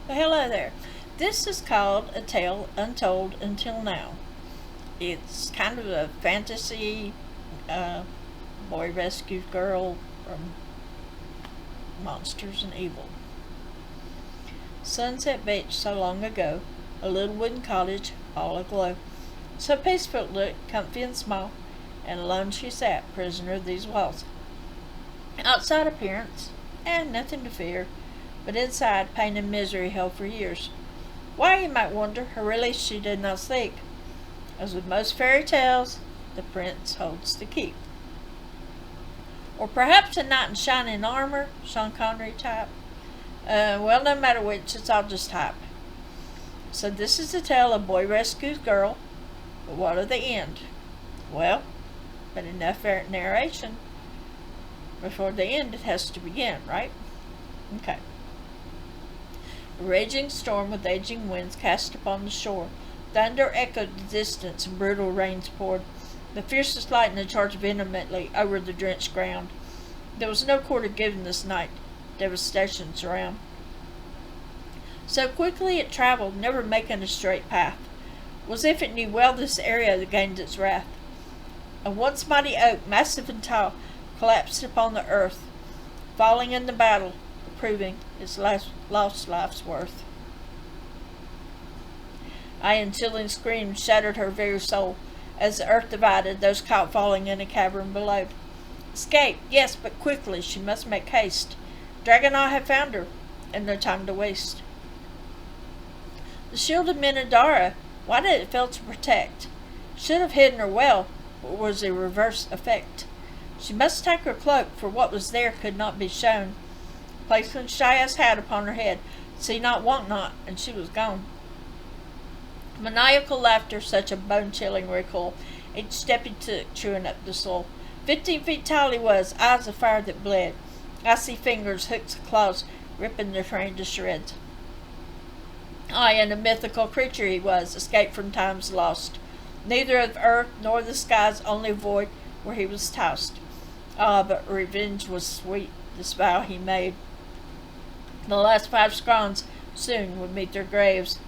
Well, hello there. This is called A Tale Untold Until Now. It's kind of a fantasy uh, boy rescues girl from monsters and evil. Sunset Beach so long ago, a little wooden cottage all aglow. So peaceful it looked, comfy and small, and alone she sat, prisoner of these walls. Outside appearance, and nothing to fear, but inside pain and misery held for years. Why, you might wonder, her release she did not seek. As with most fairy tales, the prince holds the key. Or perhaps a knight in shining armor, Sean Connery type. Well, no matter which, it's all just hype. So this is the tale of boy rescues girl, but what of the end? Well, but enough narration. Before the end, it has to begin, right? Okay. A raging storm with aging winds cast upon the shore. Thunder echoed the distance and brutal rains poured. The fiercest lightning charged vehemently over the drenched ground. There was no quarter given this night. Devastation surround. So quickly it traveled, never making a straight path. Was if it knew well this area that gained its wrath. A once mighty oak, massive and tall, collapsed upon the earth, falling in the battle, proving its lost life's worth. Aye, and chilling screams shattered her very soul, as the earth divided, those caught falling in a cavern below. Escape, yes, but quickly she must make haste. Dragonite had found her, and no time to waste. The shield of Minadara, why did it fail to protect? Should have hidden her well, but was a reverse effect. She must take her cloak, for what was there could not be shown. Placing Shaya's hat upon her head, see not, want not, and she was gone. Maniacal laughter, such a bone-chilling recoil, each step he took, chewing up the soul. 15 feet tall he was, eyes of fire that bled, icy fingers, hooks and claws, ripping the frame to shreds. Aye, and a mythical creature he was, escaped from times lost, neither of earth nor the sky's only void where he was tossed. Ah, but revenge was sweet, this vow he made. The last 5 scrons soon would meet their graves.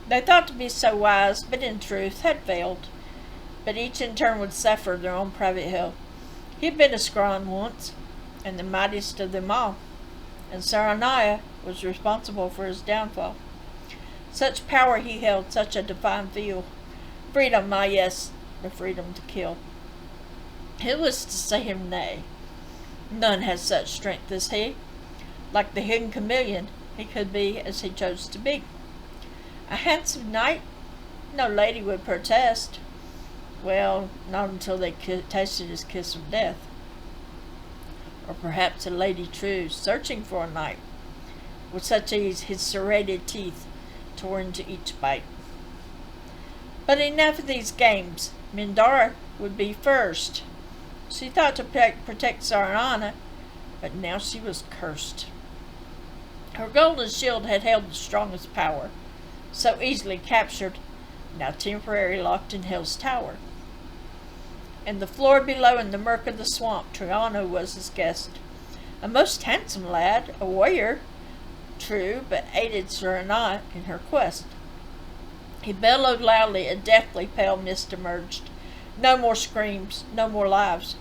They thought to be so wise, but in truth had failed. But each in turn would suffer their own private hell. He had been a scron once, and the mightiest of them all, and Saranaya was responsible for his downfall. Such power he held, such a divine feel. Freedom, ah yes, the freedom to kill. Who was to say him nay? None has such strength as he. Like the hidden chameleon, he could be as he chose to be. A handsome knight? No lady would protest. Well, not until they tasted his kiss of death. Or perhaps a lady true, searching for a knight. With such ease his serrated teeth tore into each bite. But enough of these games. Mindara would be first. She thought to protect Sarana, but now she was cursed. Her golden shield had held the strongest power, so easily captured, now temporarily locked in Hell's tower. And the floor below in the murk of the swamp, Triano was his guest. A most handsome lad, a warrior, true, but aided Sarana in her quest. He bellowed loudly, a deathly pale mist emerged. No more screams, no more lives.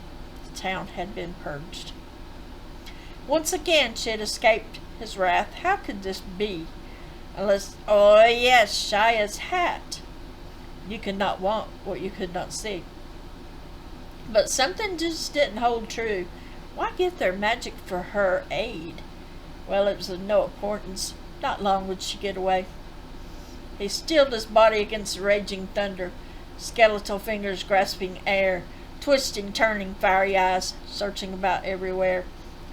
The town had been purged. Once again she had escaped his wrath. How could this be? Unless, oh yes, Shaya's hat. You could not want what you could not see. But something just didn't hold true. Why give their magic for her aid? Well, it was of no importance. Not long would she get away. He steeled his body against the raging thunder, skeletal fingers grasping air, twisting, turning, fiery eyes, searching about everywhere.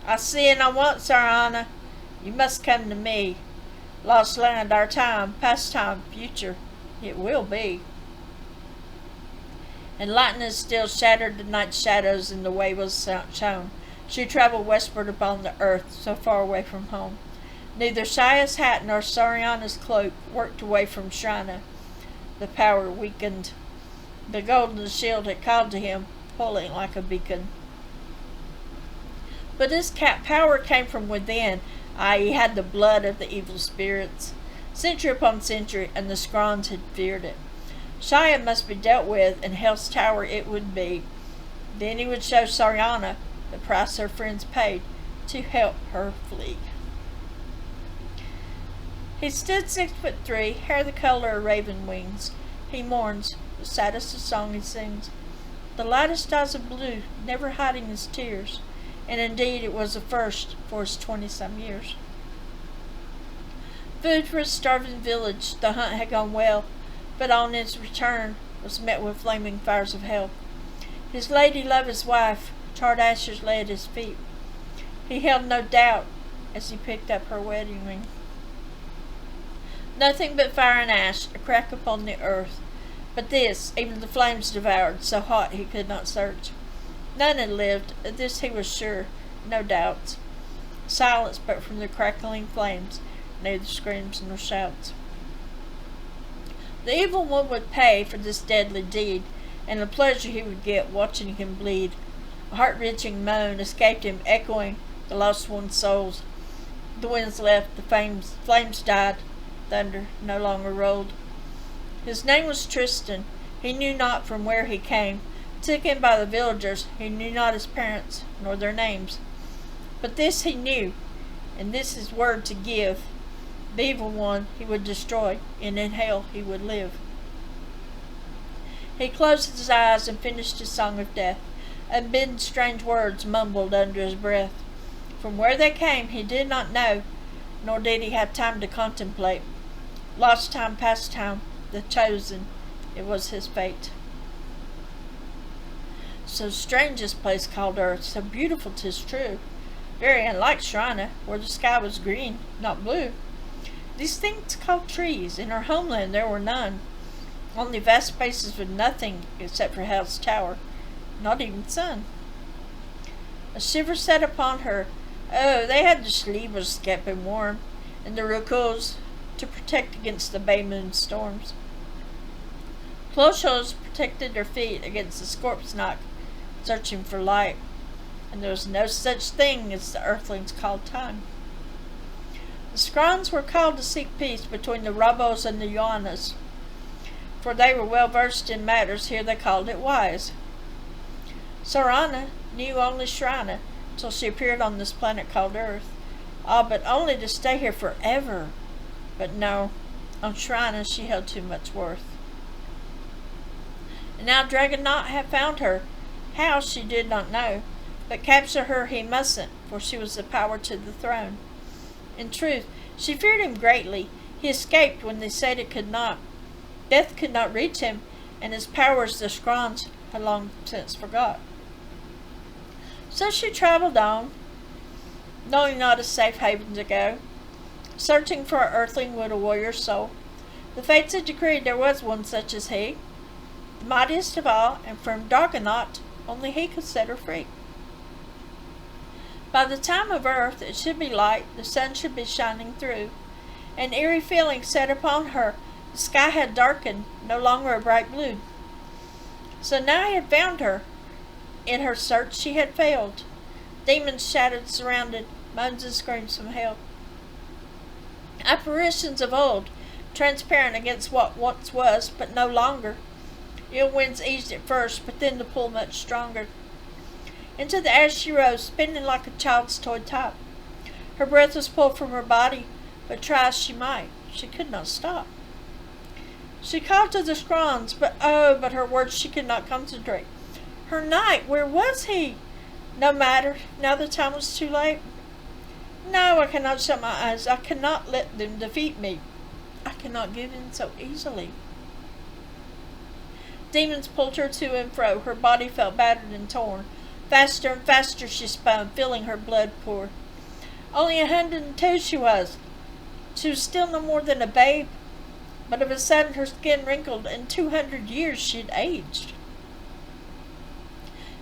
I see and I want, Sarana. You must come to me. Lost land, our time, past time, future, it will be. And lightning still shattered the night shadows, and the way was shown. She traveled westward upon the earth, so far away from home. Neither Shaya's hat nor Sariana's cloak worked away from Shrina. The power weakened. The golden shield had called to him, pulling like a beacon. But his power came from within, He had the blood of the evil spirits. Century upon century, and the Scrons had feared it. Shia must be dealt with, and Hell's Tower it would be. Then he would show Sariana the price her friends paid to help her flee. He stood 6'3", hair the color of raven wings. He mourns, the saddest of song he sings. The lightest eyes of blue, never hiding his tears, and indeed it was the first for his 20-some years. Food for his starving village, the hunt had gone well, but on his return was met with flaming fires of hell. His lady loved his wife, charred ashes lay at his feet. He held no doubt as he picked up her wedding ring. Nothing but fire and ash, a crack upon the earth. But this, even the flames devoured, so hot he could not search. None had lived, of this he was sure, no doubts. Silence but from the crackling flames, neither screams nor shouts. The evil one would pay for this deadly deed, and the pleasure he would get watching him bleed. A heart-wrenching moan escaped him, echoing the lost one's souls. The winds left, the flames died, thunder no longer rolled. His name was Tristan. He knew not from where he came. Took him by the villagers, he knew not his parents, nor their names. But this he knew, and this his word to give. The evil one he would destroy, and in hell he would live. He closed his eyes and finished his song of death. Unbidden strange words mumbled under his breath. From where they came he did not know, nor did he have time to contemplate. Lost time, past time, the chosen, it was his fate. So strange this place called earth, so beautiful 'tis true, very unlike Shrina, where the sky was green, not blue. These things called trees, in her homeland there were none, only vast spaces with nothing except for Hell's Tower, not even sun. A shiver set upon her. Oh, they had the sleevers kept him warm, and the rucos to protect against the bay moon storms. Clochos protected their feet against the scorp's knock, searching for light, and there was no such thing as the earthlings called time. The Scrons were called to seek peace between the Robos and the Yuanas, for they were well versed in matters here they called it wise. Sarana knew only Shrina till she appeared on this planet called Earth. But only to stay here forever. But no, on Shrina she held too much worth. And now Dragonaut had found her. How, she did not know, but capture her he mustn't, for she was the power to the throne. In truth, she feared him greatly. He escaped when they said it could not. Death could not reach him, and his powers the Scrons had long since forgot. So she traveled on, knowing not a safe haven to go, searching for an earthling with a warrior's soul. The fates had decreed there was one such as he, the mightiest of all, and from Dragonaut only he could set her free. By the time of earth it should be light, the sun should be shining through. An eerie feeling set upon her. The sky had darkened, no longer a bright blue. So now he had found her. In her search she had failed. Demons shadowed, surrounded, moans and screams from hell. Apparitions of old, transparent against what once was, but no longer. Ill winds eased at first, but then the pull much stronger. Into the air she rose, spinning like a child's toy top. Her breath was pulled from her body, but try as she might, she could not stop. She called to the Scrons, but her words she could not concentrate. Her knight, where was he? No matter, now the time was too late. No, I cannot shut my eyes. I cannot let them defeat me. I cannot give in so easily. Demons pulled her to and fro. Her body felt battered and torn. Faster and faster she spun, feeling her blood pour. Only 102 she was. She was still no more than a babe. But of a sudden her skin wrinkled, and 200 years she had aged.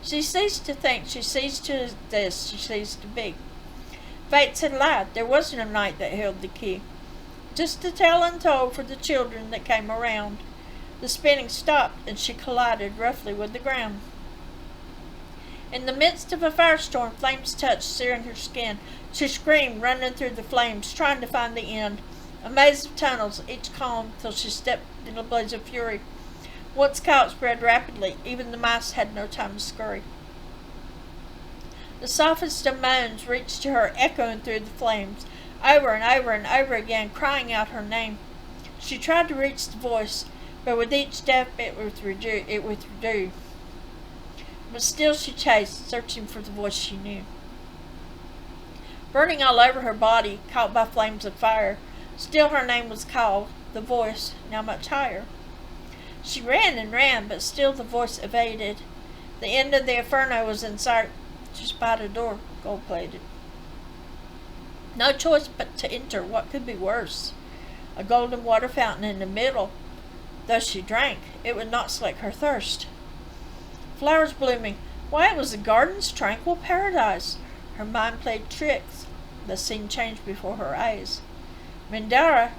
She ceased to think, she ceased to exist, she ceased to be. Fates had lied. There was no knight that held the key. Just a tale untold for the children that came around. The spinning stopped, and she collided roughly with the ground. In the midst of a firestorm, flames touched, searing her skin. She screamed, running through the flames, trying to find the end. A maze of tunnels, each calm, till she stepped in a blaze of fury. Once caught, spread rapidly. Even the mice had no time to scurry. The softest of moans reached to her, echoing through the flames, over and over and over again, crying out her name. She tried to reach the voice, but with each step it withdrew. But still she chased, searching for the voice she knew. Burning all over her body, caught by flames of fire, still her name was called, the voice, now much higher. She ran and ran, but still the voice evaded. The end of the inferno was in sight. She spied a door, gold-plated. No choice but to enter. What could be worse? A golden water fountain in the middle. Though she drank, it would not slake her thirst. Flowers blooming. Why, it was the garden's tranquil paradise. Her mind played tricks. The scene changed before her eyes. Mindara?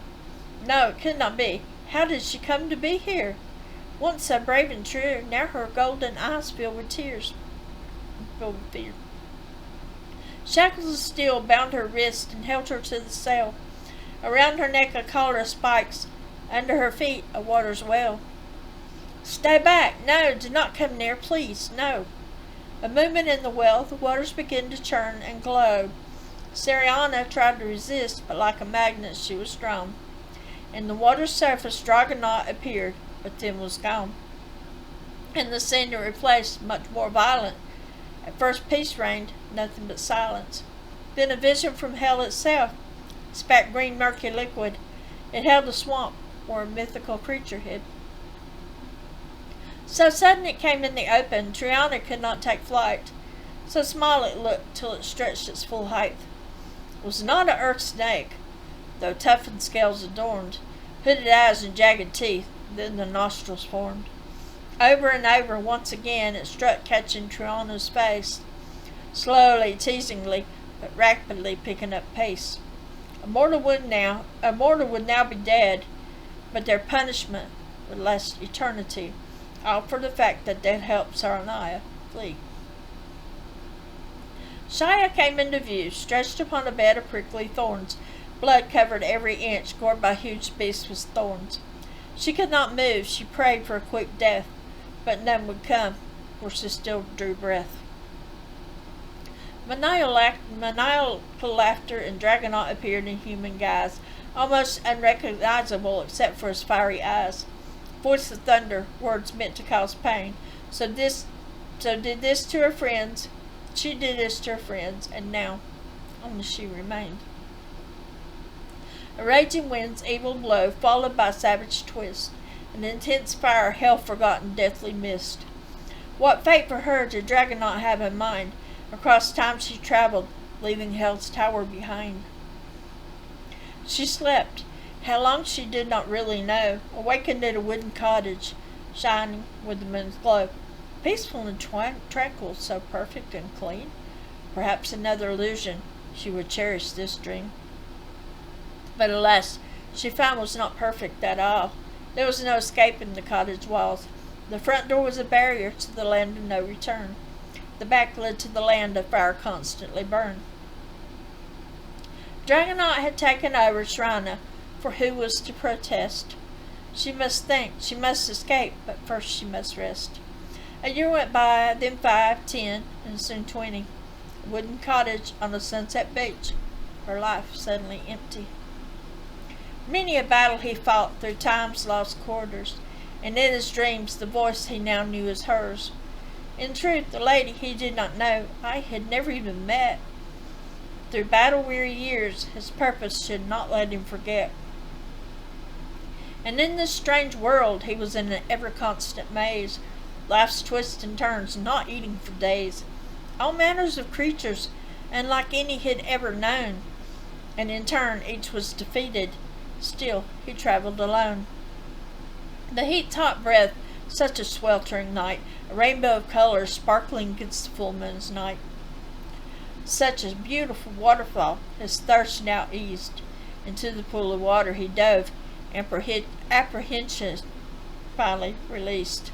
No, it could not be. How did she come to be here? Once so brave and true, now her golden eyes filled with tears, filled with fear. Shackles of steel bound her wrist and held her to the sail. Around her neck a collar of spikes, under her feet a water's well. Stay back! No, do not come near, please, no. A movement in the well, the waters began to churn and glow. Sariana tried to resist, but like a magnet she was drawn. In the water's surface Dragonaut appeared, but then was gone. And the scene replaced, much more violent. At first peace reigned, nothing but silence. Then a vision from hell itself spat green murky liquid. It held a swamp where a mythical creature hid. So sudden it came in the open, Triana could not take flight. So small it looked till it stretched its full height. It was not a earth snake, though toughened scales adorned, hooded eyes and jagged teeth. Then the nostrils formed. Over and over, once again, it struck, catching Triana's face, slowly, teasingly, but rapidly picking up pace. A mortal would now be dead, but their punishment would last eternity, all for the fact that they'd helped Saraniah flee. Shia came into view, stretched upon a bed of prickly thorns. Blood covered every inch, gored by huge beasts with thorns. She could not move. She prayed for a quick death, but none would come, for she still drew breath. Maniacal laughter and Dragonaut appeared in human guise, almost unrecognizable except for his fiery eyes. Voice of thunder, words meant to cause pain. So did this to her friends. She did this to her friends, and now only she remained. A raging wind's evil blow, followed by a savage twist, an intense fire, hell-forgotten, deathly mist. What fate for her did Dragonaut have in mind? Across time she traveled, leaving hell's tower behind. She slept. How long she did not really know, awakened at a wooden cottage, shining with the moon's glow. Peaceful and tranquil, so perfect and clean. Perhaps another illusion. She would cherish this dream. But alas, she found was not perfect at all. There was no escaping the cottage walls. The front door was a barrier to the land of no return. The back led to the land of fire constantly burned. Dragonaut had taken over Shrina, for who was to protest? She must think, she must escape, but first she must rest. A year went by, then 5, 10, and soon 20. A wooden cottage on a sunset beach. Her life suddenly empty. Many a battle he fought through time's lost corridors, and in his dreams the voice he now knew as hers. In truth, the lady he did not know, I had never even met. Through battle-weary years, his purpose should not let him forget. And in this strange world he was in an ever-constant maze, life's twists and turns, not eating for days. All manners of creatures, unlike any he had ever known, and in turn each was defeated. Still, he traveled alone. The heat's hot breath, such a sweltering night, a rainbow of colors sparkling against the full moon's night. Such a beautiful waterfall, his thirst now eased. Into the pool of water he dove, apprehension finally released.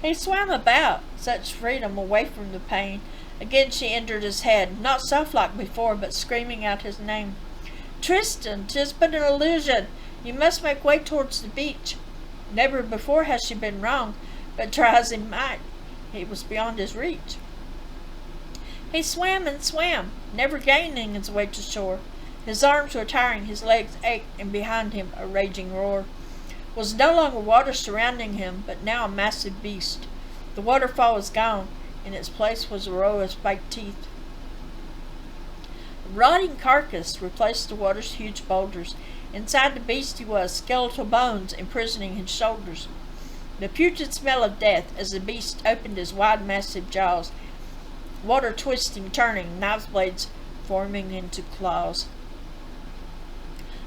He swam about, such freedom away from the pain, Again she entered his head, not soft like before, but screaming out his name. Tristan, 'tis but an illusion. You must make way towards the beach. Never before has she been wrong, but try as he might, he was beyond his reach. He swam and swam, never gaining his way to shore. His arms were tiring, his legs ached, and behind him a raging roar. Was no longer water surrounding him, but now a massive beast. The waterfall was gone. In its place was a row of spiked teeth. A rotting carcass replaced the water's huge boulders. Inside the beast he was, skeletal bones imprisoning his shoulders. The putrid smell of death as the beast opened his wide, massive jaws. Water twisting, turning, knife blades forming into claws.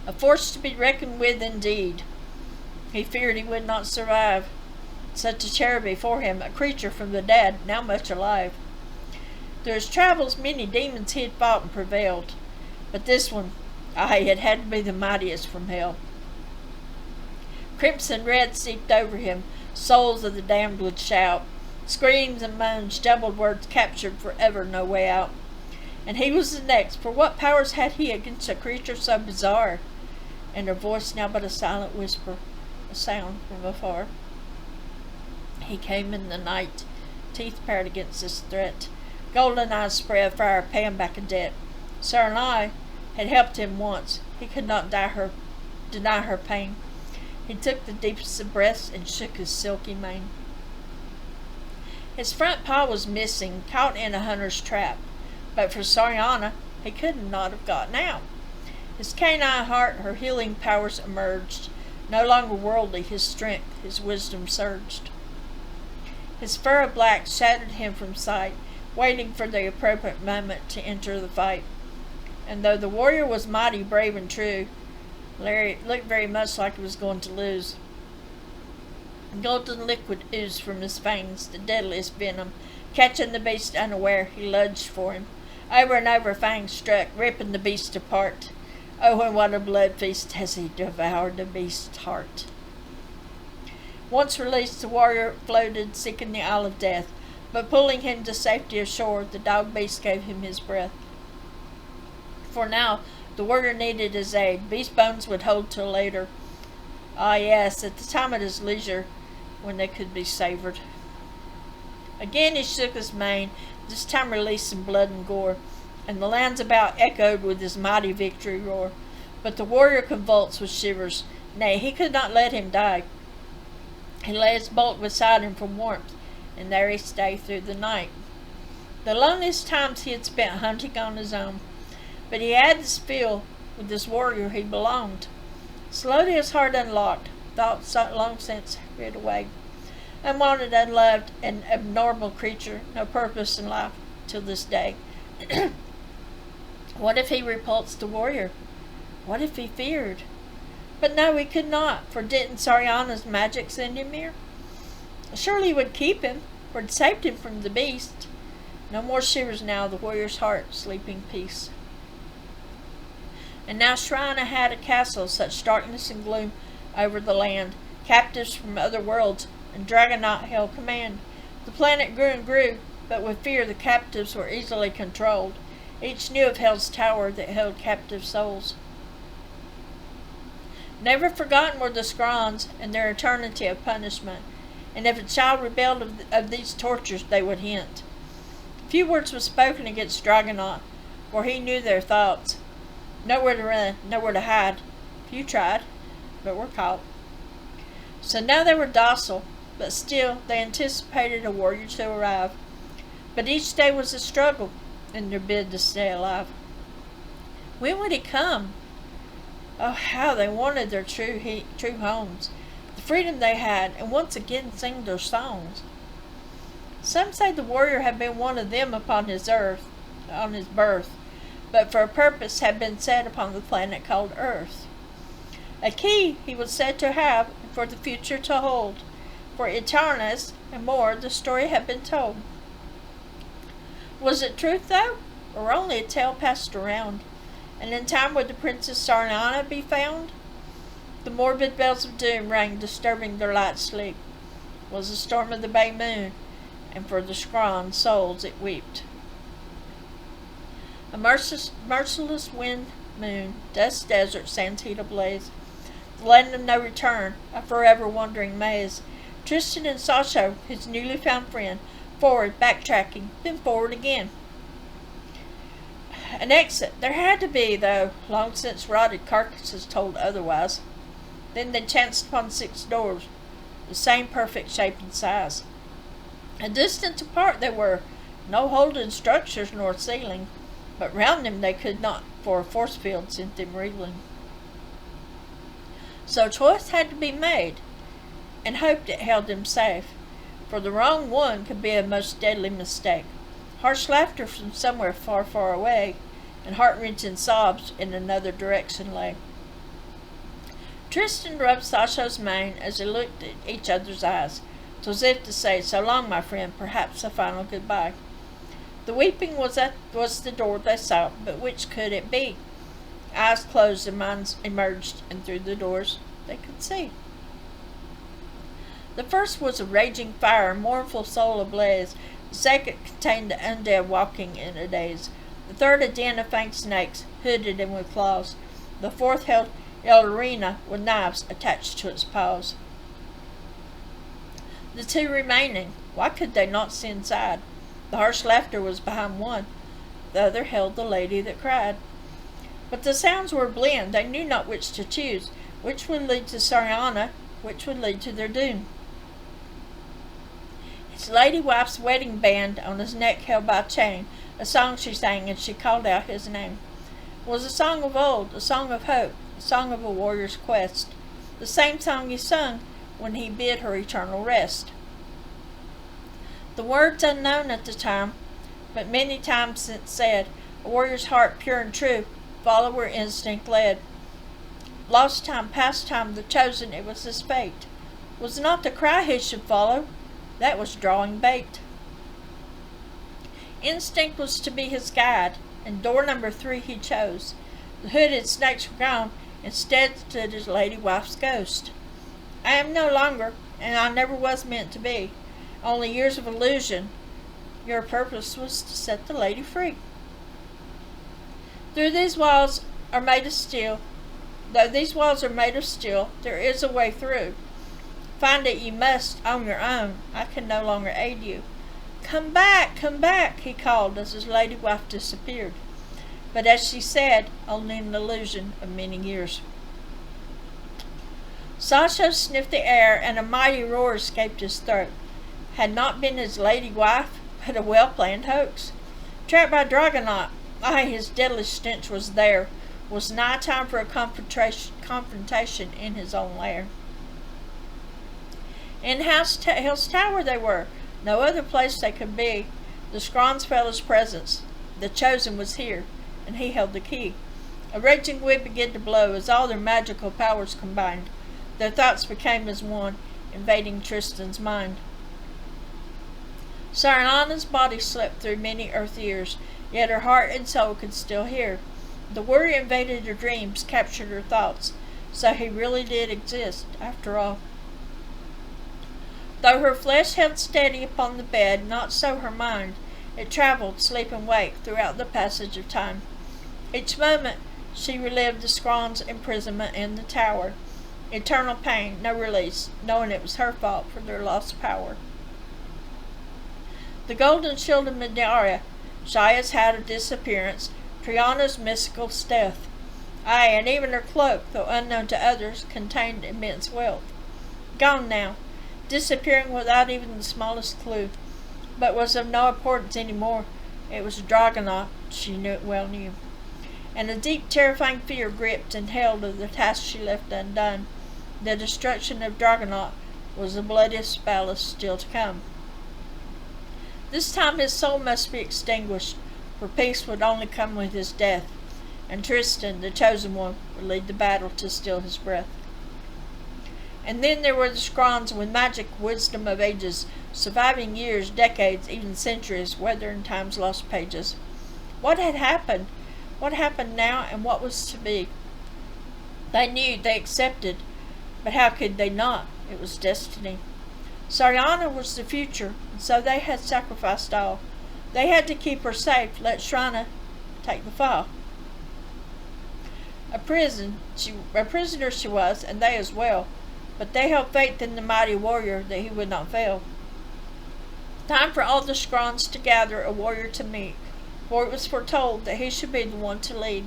A force to be reckoned with indeed. He feared he would not survive. Such a terror before him, a creature from the dead, now much alive. Through his travels many demons he had fought and prevailed. But this one, it had to be the mightiest from hell. Crimson red seeped over him, souls of the damned would shout. Screams and moans, jumbled words captured forever, no way out. And he was the next, for what powers had he against a creature so bizarre? And her voice now but a silent whisper, a sound from afar. He came in the night, teeth bared against this threat. Golden eyes spray of fire, pay him back a debt. Sir and I had helped him once. He could not deny her pain. He took the deepest of breaths and shook his silky mane. His front paw was missing, caught in a hunter's trap. But for Sariana, he could not have gotten out. His canine heart, her healing powers emerged. No longer worldly, his strength, his wisdom surged. His fur of black shadowed him from sight, waiting for the appropriate moment to enter the fight. And though the warrior was mighty, brave, and true, Larry looked very much like he was going to lose. Golden liquid oozed from his fangs, the deadliest venom. Catching the beast unaware, he lunged for him. Over and over fangs struck, ripping the beast apart. Oh, and what a blood feast as he devoured the beast's heart. Once released, the warrior floated, seeking the Isle of Death. But pulling him to safety ashore, the dog beast gave him his breath. For now, the warrior needed his aid. Beast bones would hold till later. Ah, yes, at the time of his leisure, when they could be savored. Again he shook his mane, this time releasing blood and gore, and the lands about echoed with his mighty victory roar. But the warrior convulsed with shivers. Nay, he could not let him die. He lay his bolt beside him from warmth, and there he stayed through the night. The loneliest times he had spent hunting on his own, but he had this feel with this warrior he belonged. Slowly his heart unlocked, thoughts long since hid away. Unwanted, unloved, an abnormal creature, no purpose in life till this day. What if he repulsed the warrior? What if he feared? But no, he could not, for didn't Sariana's magic send him here? Surely he would keep him, for it saved him from the beast. No more shivers now, the warrior's heart, sleeping peace. And now Shrina had a castle, such darkness and gloom over the land, captives from other worlds, and Dragonaut held command. The planet grew and grew, but with fear the captives were easily controlled. Each knew of Hell's tower that held captive souls. Never forgotten were the Scrons and their eternity of punishment, and if a child rebelled of these tortures they would hint. Few words were spoken against Dragonaut, for he knew their thoughts. Nowhere to run, nowhere to hide. Few tried, but were caught. So now they were docile, but still they anticipated a warrior to arrive. But each day was a struggle in their bid to stay alive. When would he come? Oh, how they wanted their true homes, the freedom they had, and once again sing their songs. Some say the warrior had been one of them upon his birth, but for a purpose had been set upon the planet called Earth. A key he was said to have, and for the future to hold. For Eternis and more, the story had been told. Was it truth, though, or only a tale passed around? And in time would the Princess Sariana be found? The morbid bells of doom rang, disturbing their light sleep. Was the storm of the bay moon, and for the Scron souls it wept. A merciless wind moon, dust desert, sands heat ablaze. The land of no return, a forever wandering maze. Tristan and Sancho, his newly found friend, forward, backtracking, then forward again. An exit. There had to be, though long since rotted carcasses told otherwise. Then they chanced upon 6 doors, the same perfect shape and size. A distance apart they were, no holding structures nor ceiling, but round them they could not, for a force field sent them reeling. So choice had to be made, and hoped it held them safe, for the wrong one could be a most deadly mistake. Harsh laughter from somewhere far, far away, and heart-wrenching sobs in another direction lay. Tristan rubbed Sancho's mane as they looked at each other's eyes, 'twas as if to say, "So long, my friend, perhaps a final goodbye." The weeping was the door they sought, but which could it be? Eyes closed and minds emerged, and through the doors they could see. The first was a raging fire, a mournful soul ablaze. The second contained the undead walking in a daze. The third a den of fanged snakes, hooded and with claws. The fourth held El Arena with knives attached to its paws. The 2 remaining, why could they not see inside? The harsh laughter was behind one, the other held the lady that cried. But the sounds were blend, they knew not which to choose, which would lead to Sariana, which would lead to their doom. His lady wife's wedding band on his neck held by a chain, a song she sang, and she called out his name. It was a song of old, a song of hope, a song of a warrior's quest, the same song he sung when he bid her eternal rest. The words unknown at the time, but many times since said, a warrior's heart pure and true, follow where instinct led. Lost time, past time, the chosen, it was his fate. Was not the cry he should follow, that was drawing bait. Instinct was to be his guide, and door number 3 he chose. The hooded snakes were gone, instead stood his lady wife's ghost. I am no longer, and I never was meant to be, only years of illusion. Your purpose was to set the lady free. Though these walls are made of steel, there is a way through. Find it you must on your own. I can no longer aid you. Come back, he called as his lady wife disappeared. But as she said, only an illusion of many years. Sancho sniffed the air, and a mighty roar escaped his throat. Had not been his lady wife, but a well-planned hoax. Trapped by Dragonaut, his deadly stench was there. Was nigh time for a confrontation in his own lair. In Hell's Tower they were, no other place they could be. The scrons felt his presence. The chosen was here, and he held the key. A raging wind began to blow as all their magical powers combined. Their thoughts became as one, invading Tristan's mind. Sariana's body slept through many earth years, yet her heart and soul could still hear. The worry invaded her dreams, captured her thoughts, so he really did exist, after all. Though her flesh held steady upon the bed, not so her mind. It traveled, sleep and wake, throughout the passage of time. Each moment she relived the scron's imprisonment in the tower. Eternal pain, no release, knowing it was her fault for their lost power. The golden shield of Midaria, Shaya's hat of disappearance, Triana's mystical stealth. Aye, and even her cloak, though unknown to others, contained immense wealth. Gone now, disappearing without even the smallest clue, but was of no importance any more. It was Dragonaut, she well knew. And a deep, terrifying fear gripped and held of the task she left undone. The destruction of Dragonaut was the bloodiest battle still to come. This time his soul must be extinguished, for peace would only come with his death, and Tristan, the chosen one, would lead the battle to still his breath. And then there were the scrons with magic wisdom of ages, surviving years, decades, even centuries, weathering time's lost pages. What had happened? What happened now, and what was to be? They knew, they accepted, but how could they not? It was destiny. Sariana was the future, and so they had sacrificed all. They had to keep her safe, let Shrana take the fall. A prisoner she was, and they as well, but they held faith in the mighty warrior that he would not fail. Time for all the scrons to gather a warrior to meet, for it was foretold that he should be the one to lead.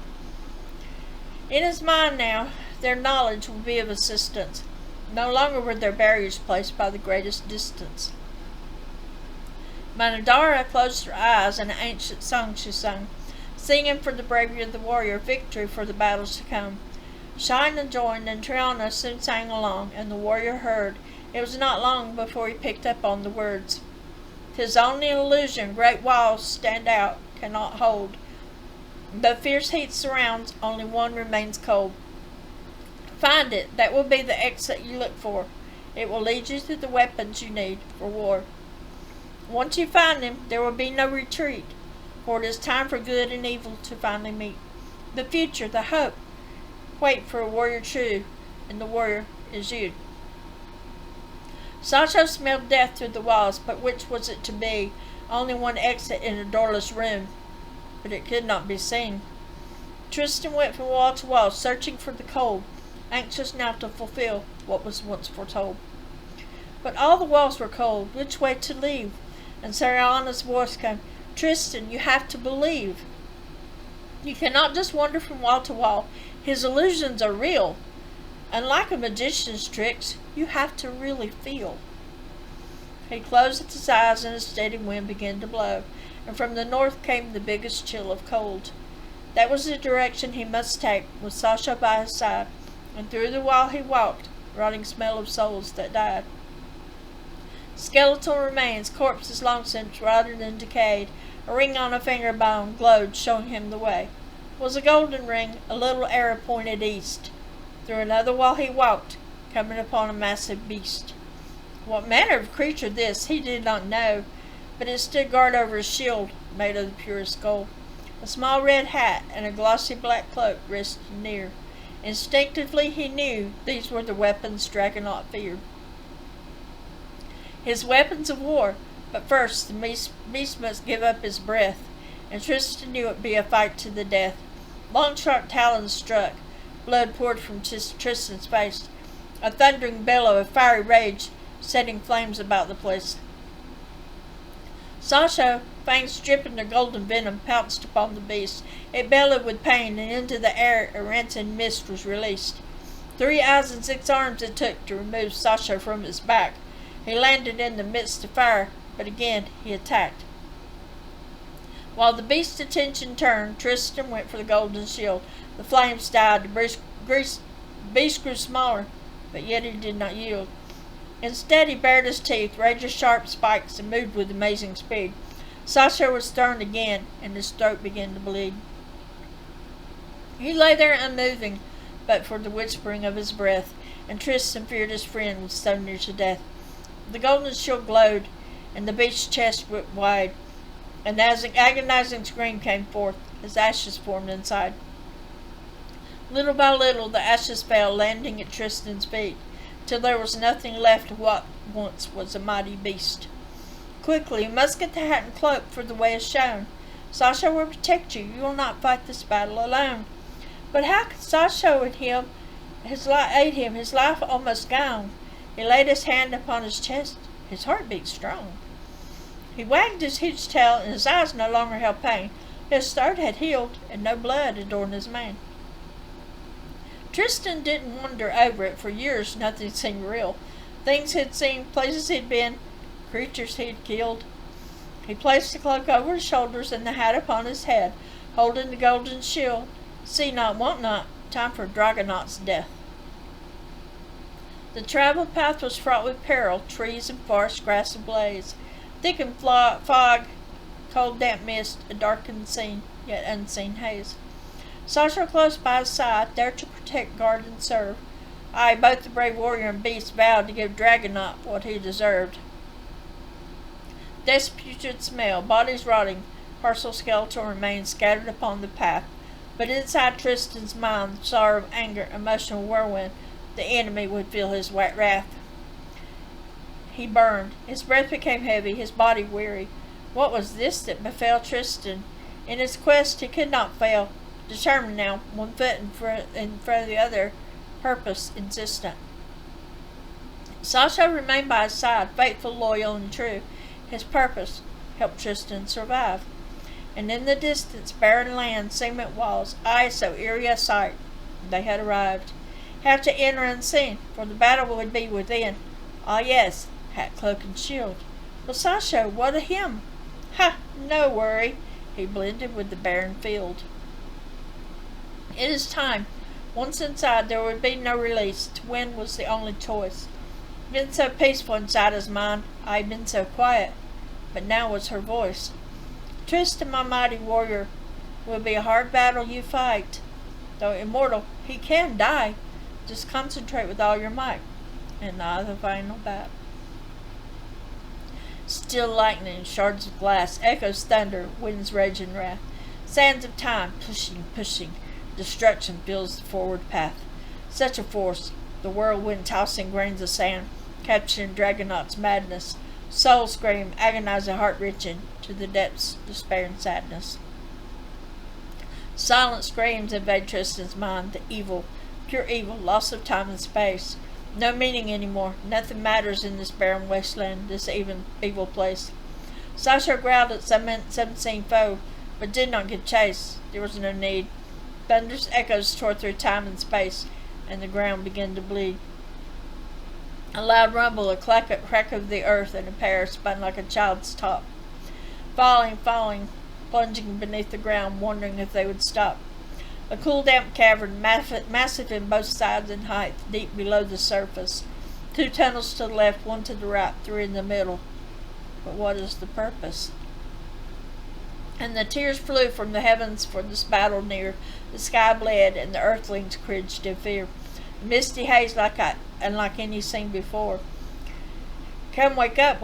In his mind now, their knowledge would be of assistance. No longer were there barriers placed by the greatest distance. Manadara closed her eyes, and an ancient song she sung, singing for the bravery of the warrior, victory for the battles to come. Shine joined, and Triana soon sang along, and the warrior heard. It was not long before he picked up on the words. "'Tis only an illusion, great walls stand out, cannot hold. Though fierce heat surrounds, only one remains cold. Find it, that will be the exit you look for. It will lead you to the weapons you need for war. Once you find them, there will be no retreat, for it is time for good and evil to finally meet. The future, the hope, wait for a warrior true, and the warrior is you." Sancho smelled death through the walls, but which was it to be? Only one exit in a doorless room, but it could not be seen. Tristan went from wall to wall, searching for the cold, anxious now to fulfill what was once foretold. But all the walls were cold. Which way to leave? And Sariana's voice came, "Tristan, you have to believe. You cannot just wander from wall to wall. His illusions are real. Unlike a magician's tricks, you have to really feel." He closed his eyes, and a steady wind began to blow, and from the north came the biggest chill of cold. That was the direction he must take, with Sasha by his side, and through the wall he walked, rotting smell of souls that died. Skeletal remains, corpses long since rotted and decayed. A ring on a finger bone glowed, showing him the way. It was a golden ring, a little arrow pointed east. Through another wall he walked, coming upon a massive beast. What manner of creature this, he did not know, but it stood guard over a shield made of the purest gold. A small red hat and a glossy black cloak rested near. Instinctively he knew these were the weapons Dragonot feared. His weapons of war, but first the beast must give up his breath, and Tristan knew it would be a fight to the death. Long sharp talons struck, blood poured from Tristan's face, a thundering bellow of fiery rage setting flames about the place. Sancho, fangs dripping their golden venom, pounced upon the beast. It bellowed with pain, and into the air a rancid mist was released. 3 eyes and 6 arms it took to remove Sancho from his back. He landed in the midst of fire, but again he attacked. While the beast's attention turned, Tristan went for the golden shield. The flames died, the beast grew smaller, but yet he did not yield. Instead he bared his teeth, razor-sharp spikes, and moved with amazing speed. Sancho was thrown again, and his throat began to bleed. He lay there unmoving, but for the whispering of his breath, and Tristan feared his friend was so near to death. The golden shield glowed, and the beast's chest went wide, and as an agonizing scream came forth, his ashes formed inside. Little by little the ashes fell, landing at Tristan's feet, till there was nothing left of what once was a mighty beast. "Quickly, you must get the hat and cloak, for the way is shown. Sancho will protect you. You will not fight this battle alone." But how could Sancho aid him, his life almost gone? He laid his hand upon his chest. His heart beat strong. He wagged his huge tail, and his eyes no longer held pain. His throat had healed, and no blood adorned his mane. Tristan didn't wonder over it. For years nothing seemed real. Things he'd seen, places he'd been, creatures he'd killed. He placed the cloak over his shoulders and the hat upon his head, holding the golden shield. See not, want not, time for Dragonot's death. The traveled path was fraught with peril, trees and forest grass ablaze, thickened fog, cold damp mist, a darkened scene, yet unseen haze. Sancho close by his side, there to protect, guard, and serve. Aye, both the brave warrior and beast vowed to give Dragonot what he deserved. Death's putrid smell, bodies rotting, partial skeletal remains scattered upon the path. But inside Tristan's mind, sorrow, anger, emotional whirlwind, the enemy would feel his wrath. He burned. His breath became heavy, his body weary. What was this that befell Tristan? In his quest he could not fail, determined now, one foot in front of the other, purpose insistent. Sasha remained by his side, faithful, loyal, and true. His purpose helped Tristan survive. And in the distance, barren land, cement walls, eyes so eerie a sight, they had arrived. Have to enter unseen, for the battle would be within. Ah yes, hat, cloak, and shield. Well, Sasha, what of him? Ha! No worry. He blended with the barren field. It is time. Once inside, there would be no release. To win was the only choice. Been so peaceful inside his mind, I had been so quiet, but now was her voice. Tristan, my mighty warrior, will be a hard battle you fight. Though immortal, he can die. Just concentrate with all your might, and not the final battle. Still lightning, shards of glass, echoes thunder, winds rage and wrath. Sands of time, pushing, destruction fills the forward path. Such a force, the whirlwind tossing grains of sand, capturing Dragonaut's madness. Soul scream, agonizing, heart-wrenching, to the depths, despair and sadness. Silent screams invade Tristan's mind, the evil, pure evil, loss of time and space. No meaning anymore, nothing matters in this barren wasteland, this evil place. Sasha growled at some unseen foe, but did not give chase. There was no need. Thunderous echoes tore through time and space, and the ground began to bleed. A loud rumble, a crack of the earth, and a pair spun like a child's top. Falling, plunging beneath the ground, wondering if they would stop. A cool, damp cavern, massive in both sides and height, deep below the surface. 2 tunnels to the left, 1 to the right, 3 in the middle. But what is the purpose? And the tears flew from the heavens, for this battle near. The sky bled, and the earthlings cringed in fear. Misty haze like any seen before. Come, wake up,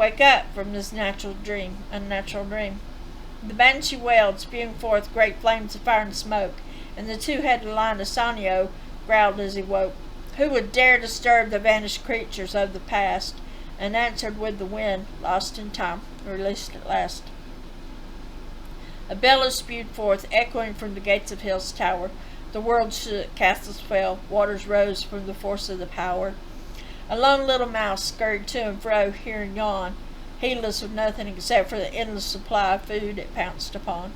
from this unnatural dream. The banshee wailed, spewing forth great flames of fire and smoke, and the 2-headed lion Assanio growled as he woke. Who would dare disturb the vanished creatures of the past? And answered with the wind, lost in time, released at last. A bellow spewed forth, echoing from the gates of hell's tower. The world shook, castles fell, waters rose from the force of the power. A lone little mouse scurried to and fro, here and yon, heedless of nothing except for the endless supply of food it pounced upon.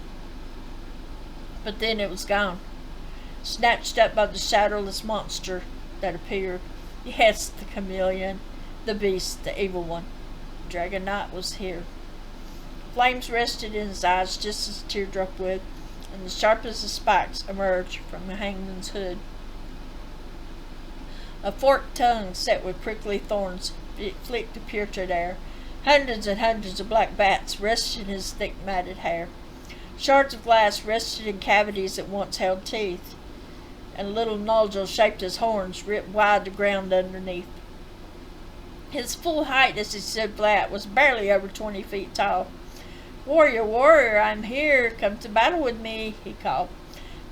But then it was gone, snatched up by the shadowless monster that appeared. Yes, the chameleon, the beast, the evil one. Dragonaut was here. Flames rested in his eyes just as a teardrop would, and the sharpest of spikes emerged from the hangman's hood. A forked tongue set with prickly thorns flicked the putrid air. Hundreds and hundreds of black bats rested in his thick matted hair. Shards of glass rested in cavities that once held teeth, and little nodules shaped as horns ripped wide the ground underneath. His full height as he stood flat was barely over 20 feet tall. Warrior, I'm here. Come to battle with me, he called.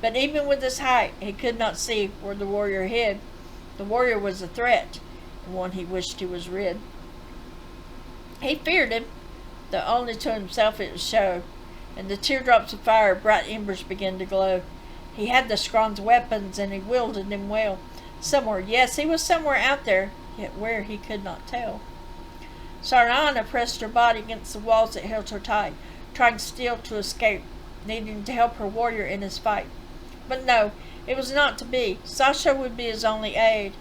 But even with his height, he could not see where the warrior hid. The warrior was a threat, and one he wished he was rid. He feared him, though only to himself it would show, and the teardrops of fire, bright embers began to glow. He had the Scron's weapons, and he wielded them well. Somewhere, yes, he was somewhere out there, yet where he could not tell. Sarnana pressed her body against the walls that held her tight, trying still to escape, needing to help her warrior in his fight. But no, it was not to be. Sasha would be his only aid.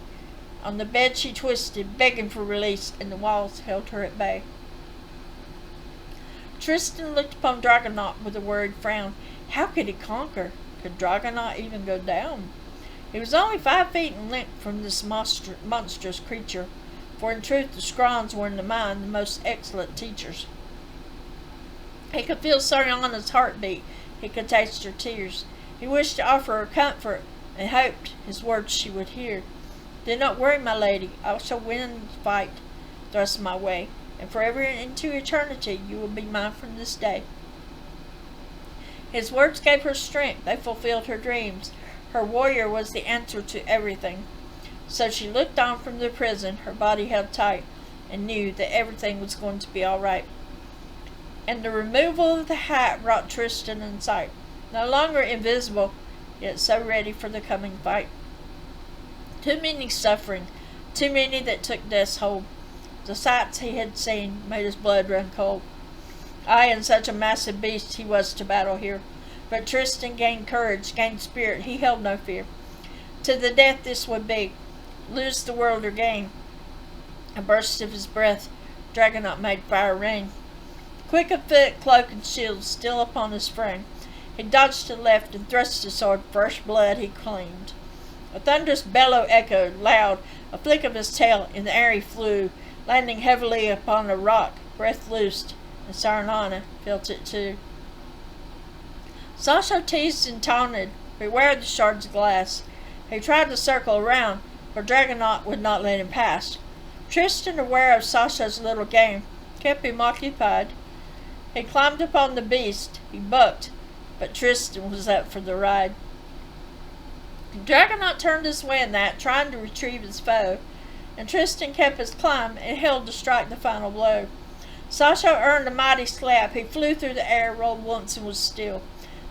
On the bed she twisted, begging for release, and the walls held her at bay. Tristan looked upon Dragonaut with a worried frown. How could he conquer? Could Dragonaut even go down? He was only 5 feet in length from this monstrous creature, for in truth the Scrons were in the mind the most excellent teachers. He could feel Sarnana's heartbeat. He could taste her tears. He wished to offer her comfort, and hoped his words she would hear. Do not worry, my lady. I shall win the fight thrust my way, and forever into eternity you will be mine from this day. His words gave her strength. They fulfilled her dreams. Her warrior was the answer to everything. So she looked on from the prison, her body held tight, and knew that everything was going to be all right. And the removal of the hat brought Tristan in sight. no longer invisible, yet so ready for the coming fight. Too many suffering, too many that took death's hold. The sights he had seen made his blood run cold. Aye, and such a massive beast he was to battle here. But Tristan gained courage, gained spirit, he held no fear. To the death this would be, lose the world or gain. A burst of his breath, Dragonaut made fire rain. Quick of foot, cloak and shield still upon his frame, he dodged to the left and thrust his sword, fresh blood he claimed. A thunderous bellow echoed, loud, a flick of his tail, in the air he flew, landing heavily upon a rock, breath loosed, and Sarnana felt it too. Sasha teased and taunted, beware the shards of glass. He tried to circle around, but Dragonaut would not let him pass. Tristan, aware of Sasha's little game, kept him occupied. He climbed upon the beast, he bucked, but Tristan was up for the ride. Dragonaut turned this way and that, trying to retrieve his foe, and Tristan kept his climb and held to strike the final blow. Sasha earned a mighty slap. He flew through the air, rolled once, and was still.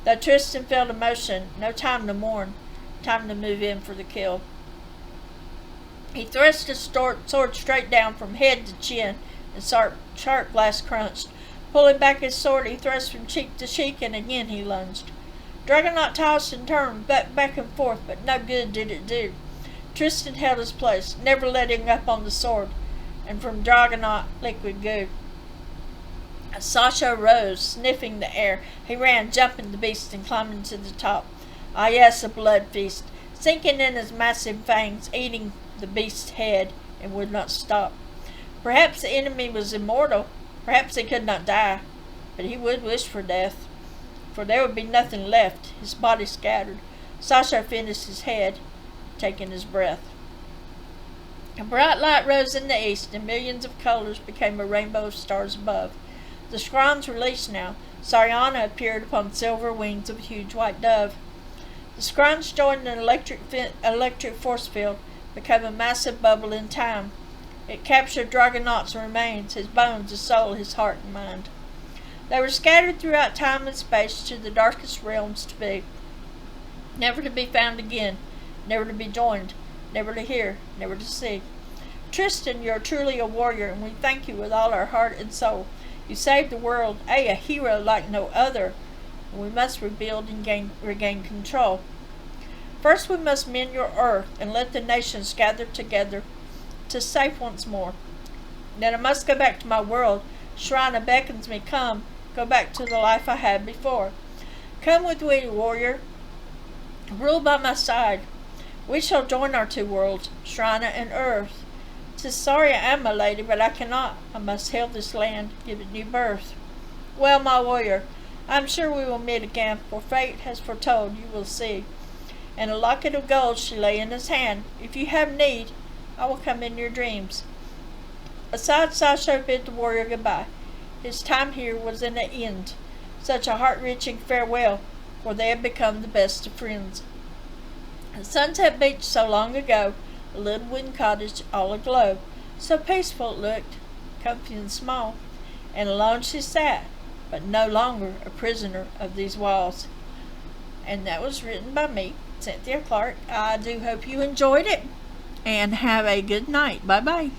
Though Tristan fell to motion, no time to mourn, time to move in for the kill. He thrust his sword straight down from head to chin, and sharp blast crunched. Pulling back his sword, he thrust from cheek to cheek, and again he lunged. Dragonaut tossed and turned, back and forth, but no good did it do. Tristan held his place, never letting up on the sword, and from Dragonaut liquid goo. Sasha rose, sniffing the air. He ran, jumping the beast and climbing to the top. Ah yes, a blood feast, sinking in his massive fangs, eating the beast's head, and would not stop. Perhaps the enemy was immortal, perhaps he could not die, but he would wish for death, for there would be nothing left, his body scattered. Sasha finished his head, taking his breath. A bright light rose in the east, and millions of colors became a rainbow of stars above. The scrons released now. Sariana appeared upon silver wings of a huge white dove. The scrons joined an electric force field, became a massive bubble in time. It captured Dragonaut's remains, his bones, his soul, his heart and mind. They were scattered throughout time and space to the darkest realms to be, never to be found again, never to be joined, never to hear, never to see. Tristan, you are truly a warrior, and we thank you with all our heart and soul. You saved the world, a hero like no other, and we must rebuild and regain control. First we must mend your earth, and let the nations gather together to safe once more. Then I must go back to my world. Shrina beckons me, come, go back to the life I had before. Come with me, warrior, rule by my side. We shall join our two worlds, Shrina and earth. 'Tis sorry I am, my lady, but I cannot. I must heal this land, give it new birth. Well, my warrior, I am sure we will meet again, for fate has foretold, you will see. And a locket of gold she lay in his hand. If you have need, I will come in your dreams. Aside, Sasha bid the warrior goodbye. His time here was an end. Such a heart-wrenching farewell, for they had become the best of friends. The Sunset Beach so long ago, a little wooden cottage all aglow. So peaceful it looked, comfy and small, and alone she sat, but no longer a prisoner of these walls. And that was written by me, Cynthia Clark. I do hope you enjoyed it, and have a good night. Bye-bye.